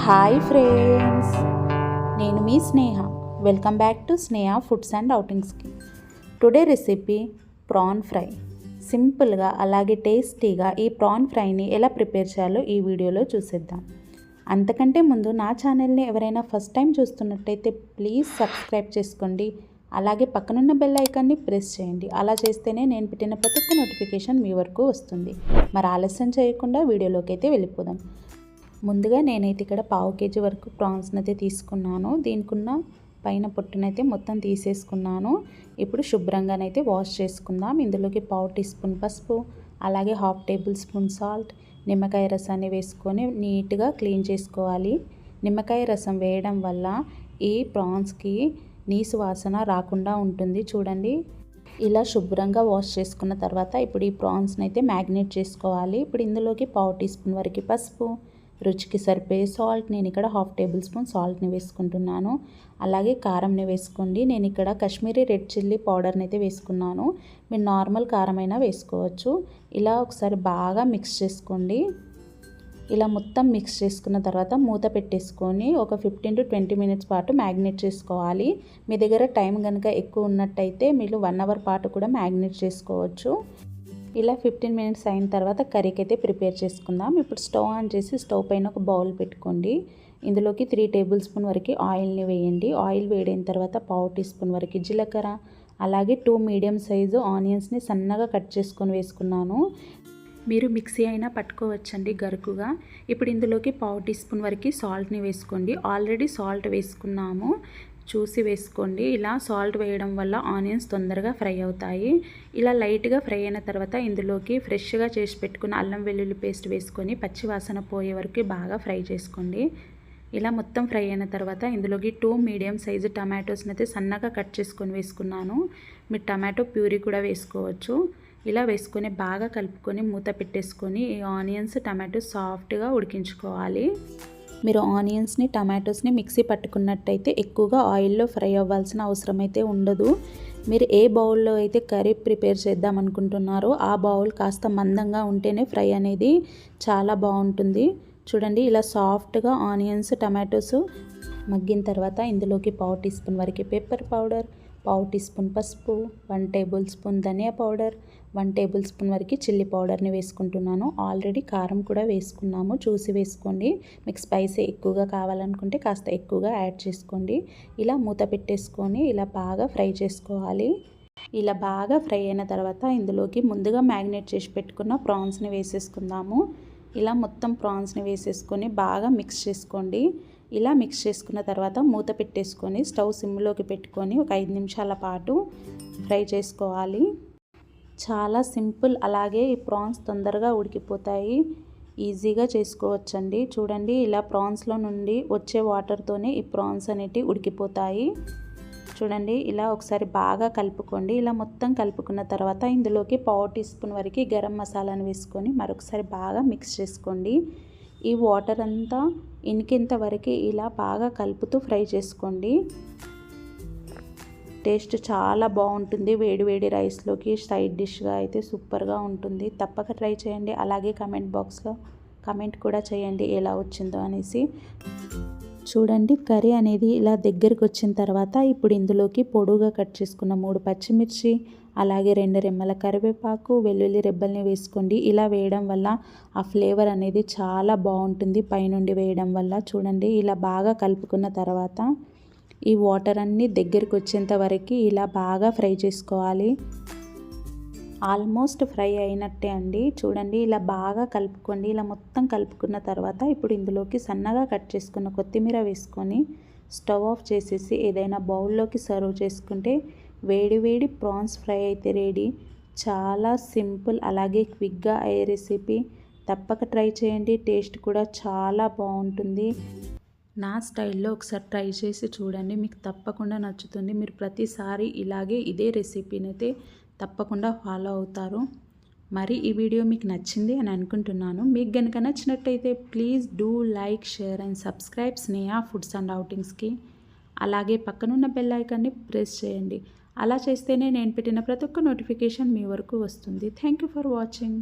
Hi friends, నేను మీ Sneha. Welcome back to Sneha Foods and అవుటింగ్స్కి. Today recipe prawn fry. సింపుల్గా అలాగే టేస్టీగా ఈ ప్రాన్ ఫ్రైని ఎలా ప్రిపేర్ చేయాలో ఈ వీడియోలో చూసేద్దాం. అంతకంటే ముందు నా ఛానల్ని ఎవరైనా ఫస్ట్ టైం చూస్తున్నట్టయితే ప్లీజ్ సబ్స్క్రైబ్ చేసుకోండి. అలాగే పక్కనున్న బెల్ ఐకాన్ని ప్రెస్ చేయండి. అలా చేస్తేనే నేను పెట్టిన ప్రతి ఒక్క నోటిఫికేషన్ మీ వరకు వస్తుంది. మరి ఆలస్యం చేయకుండా వీడియోలోకి అయితే వెళ్ళిపోదాం. ముందుగా నేనైతే ఇక్కడ 1/2 kg వరకు ప్రాన్స్ని అయితే తీసుకున్నాను. దీనికున్న పైన పొట్టునైతే మొత్తం తీసేసుకున్నాను. ఇప్పుడు శుభ్రంగానైతే వాష్ చేసుకుందాం. ఇందులోకి 1/2 టీ స్పూన్ పసుపు, అలాగే 1/2 టేబుల్ స్పూన్ సాల్ట్, నిమ్మకాయ రసాన్ని వేసుకొని నీట్గా క్లీన్ చేసుకోవాలి. నిమ్మకాయ రసం వేయడం వల్ల ఈ ప్రాన్స్కి నీసు వాసన రాకుండా ఉంటుంది. చూడండి, ఇలా శుభ్రంగా వాష్ చేసుకున్న తర్వాత ఇప్పుడు ఈ ప్రాన్స్ని అయితే మ్యాగ్నేట్ చేసుకోవాలి. ఇప్పుడు ఇందులోకి 1/2 టీ స్పూన్ వరకు పసుపు, రుచికి సరిపోయే సాల్ట్, నేను ఇక్కడ 1/2 టేబుల్ స్పూన్ సాల్ట్ని వేసుకుంటున్నాను. అలాగే కారంని వేసుకోండి. నేను ఇక్కడ కాశ్మీరీ రెడ్ చిల్లీ పౌడర్ని అయితే వేసుకున్నాను. మీరు నార్మల్ కారమైనా వేసుకోవచ్చు. ఇలా ఒకసారి బాగా మిక్స్ చేసుకోండి. ఇలా మొత్తం మిక్స్ చేసుకున్న తర్వాత మూత పెట్టేసుకొని ఒక 15 to 20 మినిట్స్ పాటు మ్యాగ్నేట్ చేసుకోవాలి. మీ దగ్గర టైం కనుక ఎక్కువ ఉన్నట్టయితే మీరు 1 అవర్ పాటు కూడా మ్యాగ్నేట్ చేసుకోవచ్చు. ఇలా 15 మినిట్స్ అయిన తర్వాత కర్రీకి అయితే ప్రిపేర్ చేసుకుందాం. ఇప్పుడు స్టవ్ ఆన్ చేసి స్టవ్ పైన ఒక బౌల్ పెట్టుకోండి. ఇందులోకి 3 టేబుల్ స్పూన్ వరకు ఆయిల్ని వేయండి. ఆయిల్ వేడైన తర్వాత 1/2 టీ స్పూన్ వరకు జీలకర్ర, అలాగే 2 మీడియం సైజు ఆనియన్స్ని సన్నగా కట్ చేసుకొని వేసుకున్నాను. మీరు మిక్సీ అయినా పట్టుకోవచ్చండి గరుకుగా. ఇప్పుడు ఇందులోకి 1/2 టీ స్పూన్ వరకు సాల్ట్ని వేసుకోండి. ఆల్రెడీ సాల్ట్ వేసుకున్నాము, చూసి వేసుకోండి. ఇలా సాల్ట్ వేయడం వల్ల ఆనియన్స్ తొందరగా ఫ్రై అవుతాయి. ఇలా లైట్గా ఫ్రై అయిన తర్వాత ఇందులోకి ఫ్రెష్గా చేసి పెట్టుకున్న అల్లం వెల్లుల్లి పేస్ట్ వేసుకొని పచ్చి వాసన పోయే వరకు బాగా ఫ్రై చేసుకోండి. ఇలా మొత్తం ఫ్రై అయిన తర్వాత ఇందులోకి 2 మీడియం సైజు టమాటోస్ని అయితే సన్నగా కట్ చేసుకొని వేసుకున్నాను. మీరు టమాటో ప్యూరీ కూడా వేసుకోవచ్చు. ఇలా వేసుకొని బాగా కలుపుకొని మూత పెట్టేసుకొని ఈ ఆనియన్స్ టమాటో సాఫ్ట్గా ఉడికించుకోవాలి. మీరు ఆనియన్స్ని టమాటోస్ని మిక్సీ పట్టుకున్నట్టయితే ఎక్కువగా ఆయిల్లో ఫ్రై అవ్వాల్సిన అవసరం అయితే ఉండదు. మీరు ఏ బౌల్లో అయితే కర్రీ ప్రిపేర్ చేద్దాం అనుకుంటున్నారో ఆ బౌల్ కాస్త మందంగా ఉంటేనే ఫ్రై అనేది చాలా బాగుంటుంది. చూడండి, ఇలా సాఫ్ట్గా ఆనియన్స్ టమాటోస్ మగ్గిన తర్వాత ఇందులోకి 1/2 టీ స్పూన్ వరకు పెప్పర్ పౌడర్, 1/2 టీ స్పూన్ పసుపు, 1 టేబుల్ స్పూన్ ధనియా పౌడర్, 1 టేబుల్ స్పూన్ వరకు చిల్లీ పౌడర్ని వేసుకుంటున్నాను. ఆల్రెడీ కారం కూడా వేసుకున్నాము, చూసి వేసుకోండి. మీకు స్పైసీ ఎక్కువగా కావాలనుకుంటే కాస్త ఎక్కువగా యాడ్ చేసుకోండి. ఇలా మూత పెట్టేసుకొని ఇలా బాగా ఫ్రై చేసుకోవాలి. ఇలా బాగా ఫ్రై అయిన తర్వాత ఇందులోకి ముందుగా మ్యాగ్నేట్ చేసి పెట్టుకున్న ప్రాన్స్ని వేసేసుకుందాము. ఇలా మొత్తం ప్రాన్స్ని వేసేసుకొని బాగా మిక్స్ చేసుకోండి. ఇలా మిక్స్ చేసుకున్న తర్వాత మూత పెట్టేసుకొని స్టవ్ సిమ్లోకి పెట్టుకొని ఒక 5 నిమిషాల పాటు ఫ్రై చేసుకోవాలి. చాలా సింపుల్, అలాగే ఈ ప్రాన్స్ తొందరగా ఉడికిపోతాయి. ఈజీగా చేసుకోవచ్చండి. చూడండి, ఇలా ప్రాన్స్లో నుండి వచ్చే వాటర్తోనే ఈ ప్రాన్స్ అనేటివి ఉడికిపోతాయి. చూడండి, ఇలా ఒకసారి బాగా కలుపుకోండి. ఇలా మొత్తం కలుపుకున్న తర్వాత ఇందులోకి 1/2 టీ స్పూన్ వరకు గరం మసాలాను వేసుకొని మరొకసారి బాగా మిక్స్ చేసుకోండి. ఈ వాటర్ అంతా ఇనికేంత వరకు ఇలా బాగా కలుపుతూ ఫ్రై చేసుకోండి. టేస్ట్ చాలా బాగుంటుంది. వేడి వేడి రైస్లోకి సైడ్ డిష్గా అయితే సూపర్గా ఉంటుంది. తప్పక ట్రై చేయండి. అలాగే కమెంట్ బాక్స్లో కమెంట్ కూడా చేయండి ఎలా వచ్చిందో అనేసి. చూడండి, కర్రీ అనేది ఇలా దగ్గరికి వచ్చిన తర్వాత ఇప్పుడు ఇందులోకి పొడుగా కట్ చేసుకున్న 3 పచ్చిమిర్చి, అలాగే 2 రెమ్మల కరివేపాకు, వెల్లుల్లి రెబ్బల్ని వేసుకోండి. ఇలా వేయడం వల్ల ఆ ఫ్లేవర్ అనేది చాలా బాగుంటుంది పైనుండి వేయడం వల్ల. చూడండి, ఇలా బాగా కలుపుకున్న తర్వాత ఈ వాటర్ అన్నీ దగ్గరికి వచ్చేంత వరకు ఇలా బాగా ఫ్రై చేసుకోవాలి. ఆల్మోస్ట్ ఫ్రై అయినట్టే అండి. చూడండి, ఇలా బాగా కలుపుకోండి. ఇలా మొత్తం కలుపుకున్న తర్వాత ఇప్పుడు ఇందులోకి సన్నగా కట్ చేసుకున్న కొత్తిమీర వేసుకొని స్టవ్ ఆఫ్ చేసేసి ఏదైనా బౌల్లోకి సర్వ్ చేసుకుంటే వేడి వేడి ప్రాన్స్ ఫ్రై అయితే రెడీ. చాలా సింపుల్, అలాగే క్విక్గా అయ్యే రెసిపీ. తప్పక ట్రై చేయండి. టేస్ట్ కూడా చాలా బాగుంటుంది. నా స్టైల్లో ఒకసారి ట్రై చేసి చూడండి, మీకు తప్పకుండా నచ్చుతుంది. మీరు ప్రతిసారి ఇలాగే ఇదే రెసిపీని అయితే తప్పకుండా ఫాలో అవుతారు. మరి ఈ వీడియో మీకు నచ్చింది అని అనుకుంటున్నాను. మీకు కనుక నచ్చినట్టయితే please do like, share and subscribe Sneha Foods and అవుటింగ్స్కి. అలాగే పక్కనున్న బెల్ ఐకాన్ని ప్రెస్ చేయండి. అలా చేస్తేనే నేను పెట్టిన ప్రతి ఒక్క నోటిఫికేషన్ మీ వరకు వస్తుంది. Thank you for watching.